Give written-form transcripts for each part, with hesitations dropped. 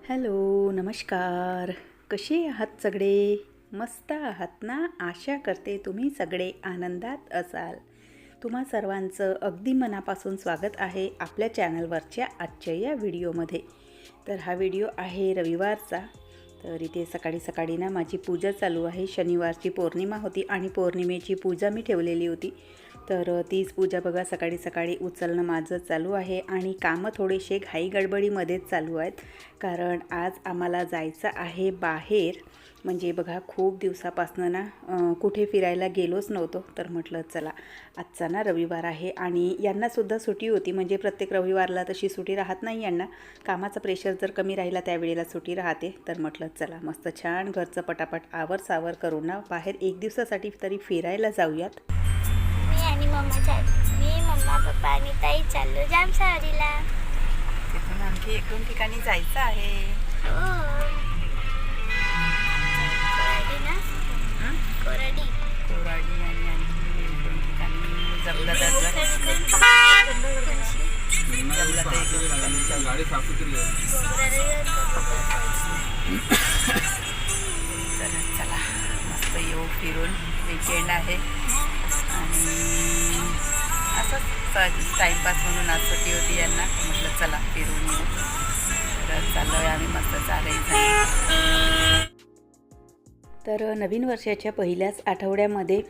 Hello, नमस्कार. कसे आहात सगळे? मस्त आहात ना? आशा करते तुम्ही सगळे आनंदात असाल. तुम्हा सर्वांचं अगदी मनापासून स्वागत आहे आपल्या चॅनलवरच्या आजच्या या व्हिडिओमध्ये. तर हा व्हिडिओ आहे रविवारचा. तर इथे सकाळी सकाळी ना माझी पूजा चालू आहे. शनिवारची पौर्णिमा होती आणि पौर्णिमेची पूजा मी ठेवलेली होती. तर तीच पूजा बघा सकाळी सकाळी उचलणं माझं चालू आहे आणि कामं थोडेसे घाई गडबडीमध्येच चालू आहेत. कारण आज आम्हाला जायचं आहे बाहेर. म्हणजे बघा खूप दिवसापासून ना कुठे फिरायला गेलोच नव्हतो. तर म्हटलं चला आजचा ना रविवार आहे आणि यांनासुद्धा सुट्टी होती. म्हणजे प्रत्येक रविवारला तशी सुट्टी राहत नाही यांना. कामाचा प्रेशर जर कमी राहिला त्यावेळेला सुट्टी राहते. तर म्हटलं चला मस्त छान घरचं पटापट आवर सावर करून ना बाहेर एक दिवसासाठी तरी फिरायला जाऊयात. मी मम्मा पप्पा आणि ताई चाललो जामसावरीला. तिथून आणखी एक दोन ठिकाणी जायचं आहे. कोराडी आणि आणखी एक दोन ठिकाणी जमलं तर चला मस्त येऊ फिरून. वीकेंड आहे आणि असंच टाईमपास म्हणून आज सुट्टी होती यांना. म्हटलं चला फिरून येऊ. तर चाललो आहे आम्ही मस्त चालायचं. तर नवीन वर्षाच्या पहिल्याच आठवड्यामध्ये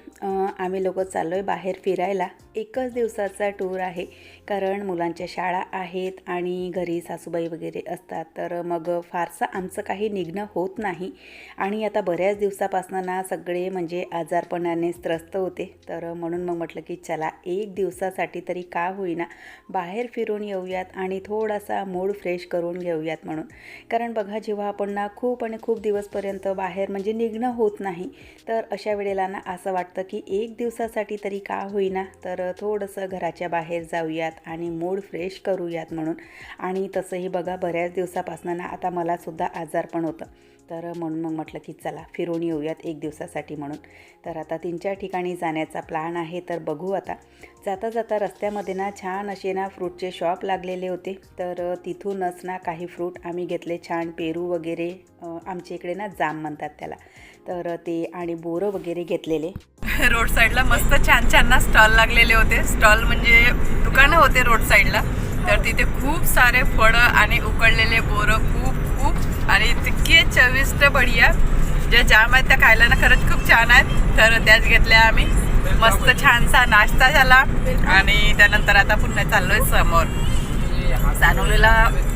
आम्ही लोक चाललो आहे बाहेर फिरायला. एकच दिवसाचा टूर आहे कारण मुलांच्या शाळा आहेत आणि घरी सासूबाई वगैरे असतात. तर मग फारसं आमचं काही निघणं होत नाही आणि आता बऱ्याच दिवसापासून ना सगळे म्हणजे आजारपणाने त्रस्त होते. तर म्हणून मग म्हटलं की चला एक दिवसासाठी तरी का होईना बाहेर फिरून येऊयात आणि थोडासा मूड फ्रेश करून घेऊयात म्हणून. कारण बघा जेव्हा आपण ना खूप दिवसपर्यंत बाहेर म्हणजे निघणं होत नाही तर अशा वेळेला ना असं वाटतं की एक दिवसासाठी तरी का होईना तर थोडंसं घराच्या बाहेर जाऊयात आणि मूड फ्रेश करूयात म्हणून. आणि तसंही बघा बऱ्याच दिवसापासून ना आता मलासुद्धा आजारपण होतं. तर म्हणून मग म्हटलं की चला फिरून येऊयात एक दिवसासाठी म्हणून. तर आता 3-4 ठिकाणी जाण्याचा प्लॅन आहे. तर बघू आता. जाता जाता रस्त्यामध्ये ना छान असे ना फ्रूटचे शॉप लागलेले होते. तर तिथूनच ना काही फ्रूट आम्ही घेतले. छान पेरू वगैरे, आमच्या इकडे ना जाम म्हणतात त्याला. तर ते आणि बोरं वगैरे घेतलेले. रोड साईडला मस्त छान छान ना स्टॉल लागलेले होते. स्टॉल म्हणजे दुकानं होते रोड साईडला. तर तिथे खूप सारे फळं आणि उकडलेले बोरं खूप आणि इतके चविष्ट बढिया जे जाम आहेत त्या खायला ना खरंच खूप छान आहेत. तर त्याच घेतल्या आम्ही. मस्त छानसा नाश्ता झाला आणि त्यानंतर आता पुन्हा चाललोय समोर. सानोलीला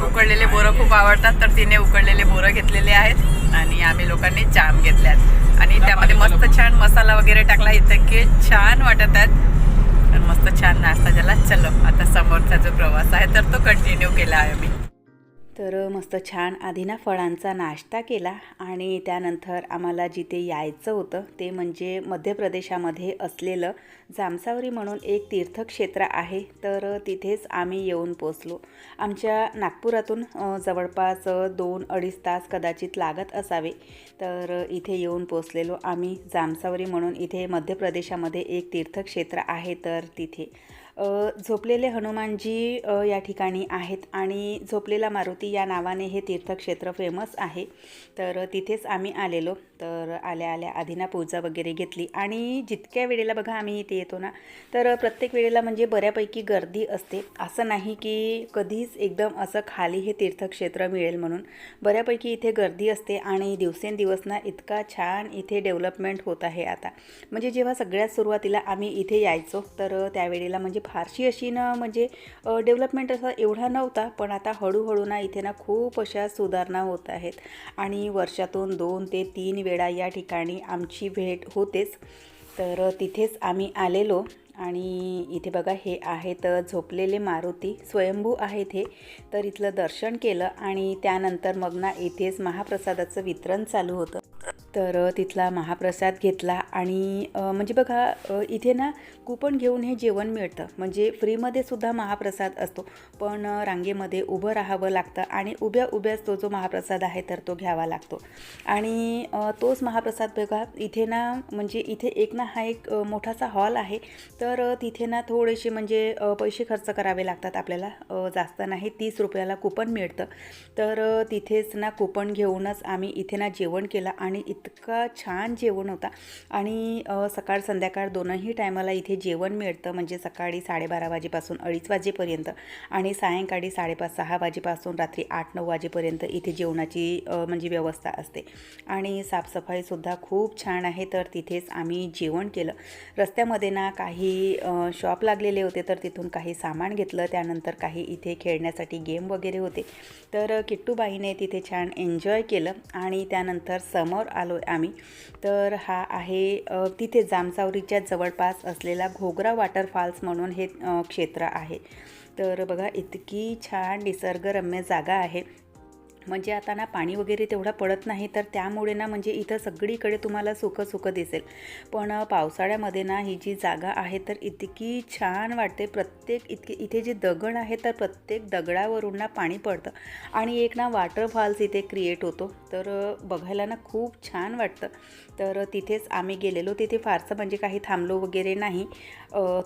उकडलेले बोरं खूप आवडतात तर तिने उकडलेले बोरं घेतलेले आहेत आणि आम्ही लोकांनी जाम घेतल्यात आणि त्यामध्ये मस्त छान मसाला वगैरे टाकला. इतके छान वाटत आहेत. तर मस्त छान नाश्ता झाला. चलो आता समोरचा जो प्रवास आहे तर तो कंटिन्यू केला आहे मी. तर मस्त छान आधी ना फळांचा नाश्ता केला आणि त्यानंतर आम्हाला जिथे यायचं होतं ते म्हणजे मध्य प्रदेशामध्ये असलेलं जामसावरी म्हणून एक तीर्थक्षेत्र आहे. तर तिथेच आम्ही येऊन पोचलो. आमच्या नागपुरातून जवळपास 2-2.5 तास कदाचित लागत असावे. तर इथे येऊन पोचलेलो आम्ही जामसावरी म्हणून. इथे मध्य प्रदेशामध्ये एक तीर्थक्षेत्र आहे. तर तिथे झोपलेले हनुमानजी या ठिकाणी आहेत आणि झोपलेला मारुती या नावाने हे तीर्थक्षेत्र फेमस आहे. तर तिथेच आम्ही आलेलो. तर आल्या आधी ना पूजा वगैरे घेतली आणि जितक्या वेळेला बघा आम्ही इथे येतो ना तर प्रत्येक वेळेला म्हणजे बऱ्यापैकी गर्दी असते. असं नाही की कधीच एकदम असं खाली हे तीर्थक्षेत्र मिळेल म्हणून. बऱ्यापैकी इथे गर्दी असते आणि दिवसेंदिवस ना इतका छान इथे डेव्हलपमेंट होत आहे आता. म्हणजे जेव्हा सगळ्यात सुरुवातीला आम्ही इथे यायचो तर त्यावेळेला म्हणजे फारशी अशी ना म्हणजे डेव्हलपमेंट असा एवढा नव्हता. पण आता हळूहळू ना इथे ना खूप अशा सुधारणा होत आहेत आणि वर्षातून 2 ते 3 वेळा या ठिकाणी आमची भेट होतेच. तर तिथेच आम्ही आलेलो आणि इथे बघा हे आहेत झोपलेले मारुती. स्वयंभू आहेत हे. तर इथलं दर्शन केलं आणि त्यानंतर मग ना इथेच महाप्रसादाचं वितरण चालू होतं. तर तिथला महाप्रसाद घेतला आणि म्हणजे बघा इथे ना कुपन घेऊन हे जेवण मिळतं, म्हणजे फ्रीमध्ये सुद्धा महाप्रसाद असतो, पण रांगेमध्ये उभं राहावं लागतं आणि उभ्याच तो जो महाप्रसाद आहे तर तो घ्यावा लागतो. आणि तोच महाप्रसाद बघा इथे ना, म्हणजे इथे एक ना हा एक मोठासा हॉल आहे, तर तिथे ना थोडेसे म्हणजे पैसे खर्च करावे लागतात आपल्याला, जास्त नाही, 30 रुपयाला कुपन मिळतं. तर तिथेच ना कुपन घेऊनच आम्ही इथे ना जेवण केलं आणि इतका छान जेवण होता. आणि सकाळ संध्याकाळ दोनही टायमाला इथे जेवण मिळतं, म्हणजे सकाळी 12:30 वाजेपासून 2:30 वाजेपर्यंत आणि सायंकाळी 5:30-6 वाजेपासून रात्री 8-9 वाजेपर्यंत इथे जेवणाची म्हणजे व्यवस्था असते. आणि साफसफाईसुद्धा खूप छान आहे. तर तिथेच आम्ही जेवण केलं. रस्त्यामध्ये ना काही शॉप लागलेले होते, तर तिथून काही सामान घेतलं. त्यानंतर काही इथे खेळण्यासाठी गेम वगैरे होते, तर किट्टूबाईने तिथे छान एन्जॉय केलं. आणि त्यानंतर समोर आलो आम्ही, तर हा आहे तिथे जामसावरीच्या जवळपास असलेला घोगरा वॉटरफॉल्स म्हणून हे क्षेत्र आहे. तर बघा इतकी छान निसर्गरम्य जागा आहे, म्हणजे आता ना पाणी वगैरे तेवढा पडत नाही, तर त्यामुळे ना म्हणजे इथं सगळीकडे तुम्हाला सुख दिसेल. पण पावसाळ्यामध्ये ना ही जी जागा आहे तर इतकी छान वाटते. इथे जे दगड आहे तर प्रत्येक दगडावरून ना पाणी पडतं आणि एक ना वॉटरफॉल्स इथे क्रिएट होतो, तर बघायला ना खूप छान वाटतं. तर तिथेच आम्ही गेलेलो. तिथे फारसं म्हणजे काही थांबलो वगैरे नाही,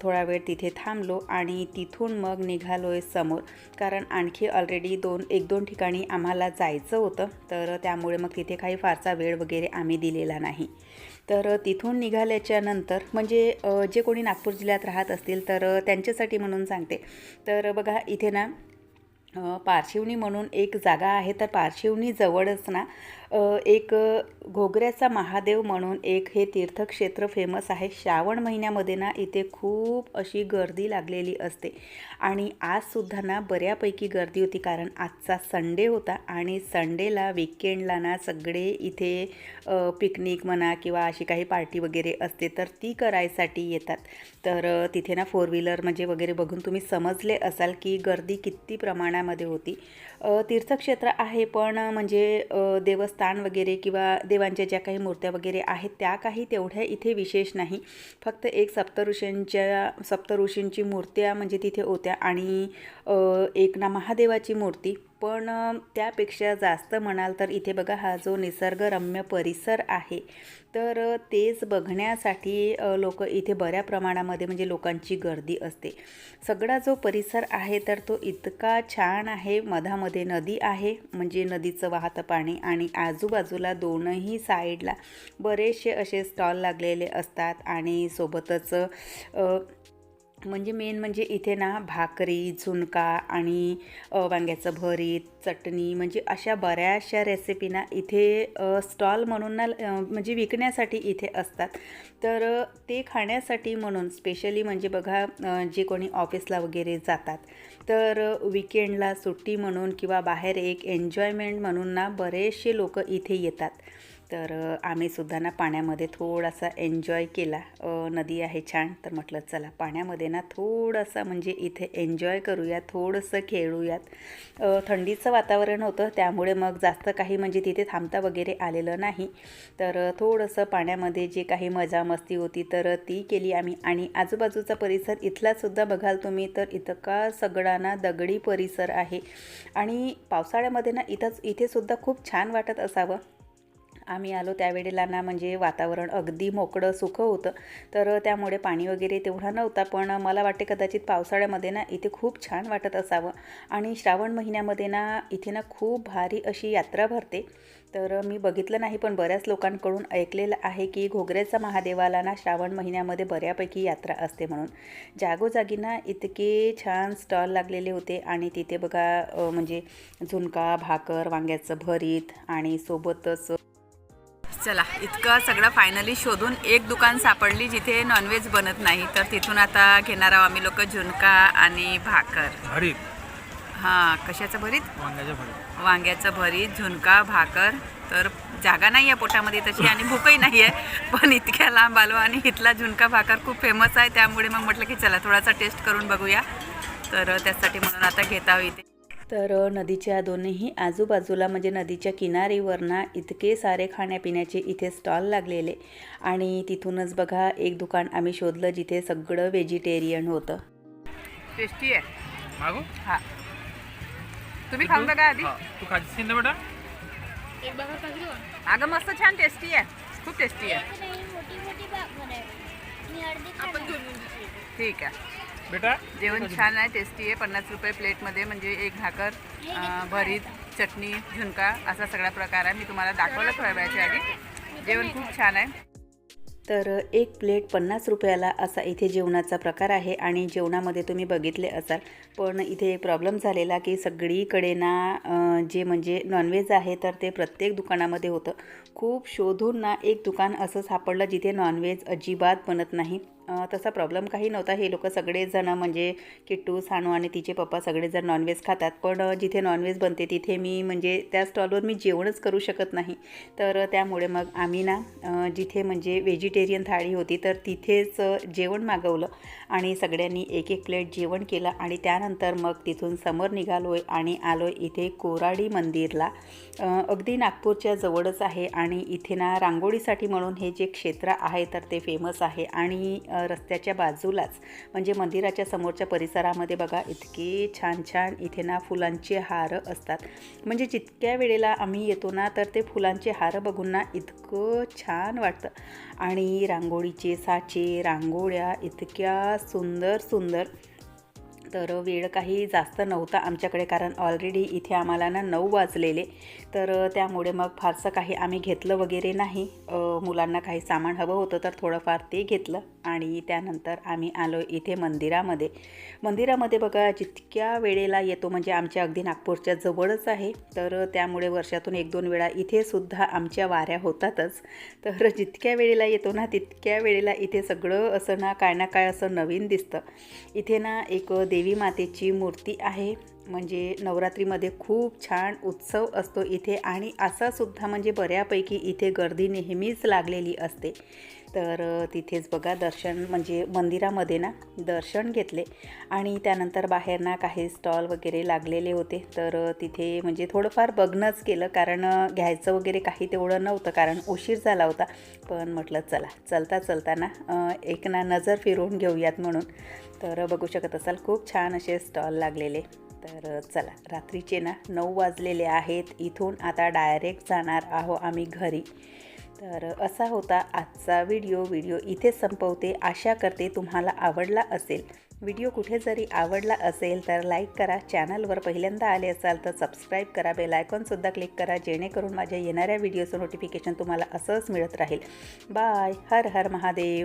थोडा वेळ तिथे थांबलो आणि तिथून मग निघालो आहे समोर, कारण आणखी ऑलरेडी 1-2 ठिकाणी आम्हाला जायचं होतं, तर त्यामुळे मग तिथे काही फारसा वेळ वगैरे आम्ही दिलेला नाही. तर तिथून निघाल्याच्या नंतर म्हणजे जे कोणी नागपूर जिल्ह्यात राहत असतील तर त्यांच्यासाठी म्हणून सांगते. तर बघा इथे ना पारशिवनी म्हणून एक जागा आहे, तर पारशिवनी जवळच ना एक घोगऱ्याचा महादेव म्हणून एक हे तीर्थक्षेत्र फेमस आहे. श्रावण महिन्यामध्ये ना इथे खूप अशी गर्दी लागलेली असते आणि आजसुद्धा ना बऱ्यापैकी गर्दी होती, कारण आजचा संडे होता आणि संडेला वीकेंडला ना सगळे इथे पिकनिक म्हणा किंवा अशी काही पार्टी वगैरे असते तर ती करायसाठी येतात. तर तिथे ना 4 व्हीलर म्हणजे वगैरे बघून तुम्ही समजले असाल की गर्दी किती प्रमाणामध्ये होती. तीर्थक्षेत्र आहे, पण म्हणजे देवस्थान वगैरे किंवा देवांच्या ज्या काही मूर्त्या वगैरे आहेत त्या काही तेवढ्या इथे विशेष नाही. फक्त एक सप्तऋषींची मूर्त्या म्हणजे तिथे होत्या आणि एक ना महादेवाची मूर्ती. पण त्यापेक्षा जास्त म्हणाल तर इथे बघा हा जो निसर्गरम्य परिसर आहे तर तेच बघण्यासाठी लोक इथे बऱ्या प्रमाणामध्ये म्हणजे लोकांची गर्दी असते. सगळा जो परिसर आहे तर तो इतका छान आहे. मधामध्ये नदी आहे, म्हणजे नदीचं वाहतं पाणी आणि आजूबाजूला दोनही साईडला बरेचसे असे स्टॉल लागलेले असतात आणि सोबतच म्हणजे मेन म्हणजे इथे ना भाकरी, झुणका आणि वांग्याचं भरीत, चटणी म्हणजे अशा बऱ्याचशा रेसिपी ना इथे स्टॉल म्हणून ना म्हणजे विकण्यासाठी इथे असतात. तर ते खाण्यासाठी म्हणून स्पेशली म्हणजे बघा जे कोणी ऑफिसला वगैरे जातात तर विकेंडला सुट्टी म्हणून किंवा बाहेर एक एन्जॉयमेंट म्हणून ना बरेचसे लोक इथे येतात. तर आम्हीसुद्धा ना पाण्यामध्ये थोडासा एन्जॉय केला. नदी आहे छान, तर म्हटलं चला पाण्यामध्ये ना थोडंसं म्हणजे इथे एन्जॉय करूयात, थोडंसं खेळूयात. थंडीचं वातावरण होतं त्यामुळे मग जास्त काही म्हणजे तिथे थांबता वगैरे आलेलं नाही. तर थोडंसं पाण्यामध्ये जे काही मजा मस्ती होती तर ती केली आम्ही. आणि आजूबाजूचा परिसर इथलासुद्धा बघाल तुम्ही तर इतका सगळा ना दगडी परिसर आहे आणि पावसाळ्यामध्ये ना इथेसुद्धा खूप छान वाटत असावं. आम्ही आलो त्यावेळेला ना म्हणजे वातावरण अगदी मोकळं सुखं होतं, तर त्यामुळे पाणी वगैरे तेवढा नव्हता. पण मला वाटते कदाचित पावसाळ्यामध्ये ना इथे खूप छान वाटत असावं. आणि श्रावण महिन्यामध्ये ना इथे ना खूप भारी अशी यात्रा भरते. तर मी बघितलं नाही पण बऱ्याच लोकांकडून ऐकलेलं आहे की घोगऱ्याचा महादेवाला ना श्रावण महिन्यामध्ये बऱ्यापैकी यात्रा असते म्हणून. जागोजागी ना इतके छान स्टॉल लागलेले होते आणि तिथे बघा म्हणजे झुणका, भाकर, वांग्याचं भरीत आणि सोबतच चला इतकं सगळं फायनली शोधून एक दुकान सापडली जिथे नॉनव्हेज बनत नाही, तर तिथून आता घेणार आहोत आम्ही लोक झुणका आणि भाकर. भरीत. हां, कशाचं भरीत? वांग्याचं भरीत, झुणका, भाकर. तर जागा नाही आहे पोटामध्ये तशी आणि भूकही नाही आहे, पण इतक्या लांब आलो आणि इथला झुणका भाकर खूप फेमस आहे त्यामुळे मग म्हटलं की चला थोडासा टेस्ट करून बघूया. तर त्यासाठी म्हणून आता घेत आहोत इथे. तर नदीच्या दोन्ही आजूबाजूला म्हणजे नदीच्या किनारीवरना इतके सारे खाण्यापिण्याचे इथे स्टॉल लागलेले आणि तिथूनच बघा एक दुकान आम्ही शोधलं जिथे सगळं व्हेजिटेरियन होतं. टेस्टी आहे. मागू हां, तुम्ही खाऊन बघा आधी. तू खाशील ना बेटा? एक बघा पकडू. अगं मस्त छान टेस्टी आहे, खूप टेस्टी आहे. मोठी मोठी भाकर आहे. मी अर्धी खाणार. ठीक आहे. बेटा जेवण छान आहे, टेस्टी आहे. 50 रुपये प्लेटमध्ये म्हणजे एक भाकर, भरीत, चटणी, झुणका असा सगळा प्रकार आहे. मी तुम्हाला दाखवलं थोड्या वेळाच्या आधी. जेवण खूप छान आहे. तर एक प्लेट 50 रुपयाला असा इथे जेवणाचा प्रकार आहे आणि जेवणामध्ये तुम्ही बघितले असाल, पण इथे प्रॉब्लेम झालेला की सगळीकडे ना जे म्हणजे नॉनव्हेज आहे तर ते प्रत्येक दुकानामध्ये होतं. खूप शोधून ना एक दुकान असं सापडलं जिथे नॉनव्हेज अजिबात बनत नाही. तसा प्रॉब्लेम काही नव्हता. हे लोक सगळेजण म्हणजे किट्टू, सानू आणि तिचे पप्पा सगळेजण नॉनव्हेज खातात, पण जिथे नॉनव्हेज बनते तिथे मी म्हणजे त्या स्टॉलवर मी जेवणच करू शकत नाही. तर त्यामुळे मग आम्ही ना जिथे म्हणजे व्हेजिटेरियन थाळी होती तर तिथेच जेवण मागवलं आणि सगळ्यांनी एक एक प्लेट जेवण केलं आणि त्यानंतर मग तिथून समोर निघालो आहे आणि आलो इथे कोराडी मंदिरला. अगदी नागपूरच्या जवळच आहे आणि इथे ना रांगोळीसाठी म्हणून हे जे क्षेत्र आहे तर ते फेमस आहे आणि रस्त्याच्या बाजूलाच म्हणजे मंदिराच्या समोरच्या परिसरामध्ये बघा इतके छान छान इथे ना फुलांचे हार असतात. म्हणजे जितक्या वेळेला आम्ही येतो ना तर ते फुलांचे हार बघून ना इतकं छान वाटतं आणि रांगोळीचे साचे, रांगोळ्या इतक्या सुंदर सुंदर. तर वेळ काही जास्त नव्हता आमच्याकडे कारण ऑलरेडी इथे आम्हाला ना 9 वाजलेले. तर त्यामुळे मग फारसं काही आम्ही घेतलं वगैरे नाही. मुलांना काही सामान हवं होतं तर थोडंफार ते घेतलं आणि त्यानंतर आम्ही आलो इथे मंदिरामध्ये. मंदिरामध्ये बघा जितक्या वेळेला येतो म्हणजे आमच्या अगदी नागपूरच्या जवळच आहे तर त्यामुळे वर्षातून 1-2 वेळा इथे सुद्धा आमच्या वाऱ्या होतातच. तर जितक्या वेळेला येतो ना तितक्या वेळेला इथे सगळं असं ना काय असं नवीन दिसतं. इथे ना एक देवी मातेची मूर्ती आहे. म्हणजे नवरात्रीमध्ये खूप छान उत्सव असतो इथे आणि असासुद्धा म्हणजे बऱ्यापैकी इथे गर्दी नेहमीच लागलेली असते. तर तिथेच बघा दर्शन म्हणजे मंदिरामध्ये ना दर्शन घेतले आणि त्यानंतर बाहेर ना काही स्टॉल वगैरे लागलेले होते. तर तिथे म्हणजे थोडंफार बघणंच केलं कारण घ्यायचं वगैरे काही तेवढं नव्हतं कारण उशीर झाला होता. पण म्हटलं चला चलता ना एक ना नजर फिरवून घेऊयात म्हणून. तर बघू शकत असाल खूप छान असे स्टॉल लागलेले. तर चला रात्रीचे ना 9 वाजलेले आहेत. इथून आता डायरेक्ट जाणार आहो आम्ही घरी. तर असा होता आजचा व्हिडिओ इथेच संपवते. आशा करते तुम्हाला आवडला असेल. व्हिडिओ कुठे जरी आवडला असेल तर लाईक करा. चॅनलवर पहिल्यांदा आले असाल तर सबस्क्राईब करा. बेल आयकॉनसुद्धा क्लिक करा जेणेकरून माझ्या येणाऱ्या व्हिडिओचं नोटिफिकेशन तुम्हाला असंच मिळत राहील. बाय. हर हर महादेव.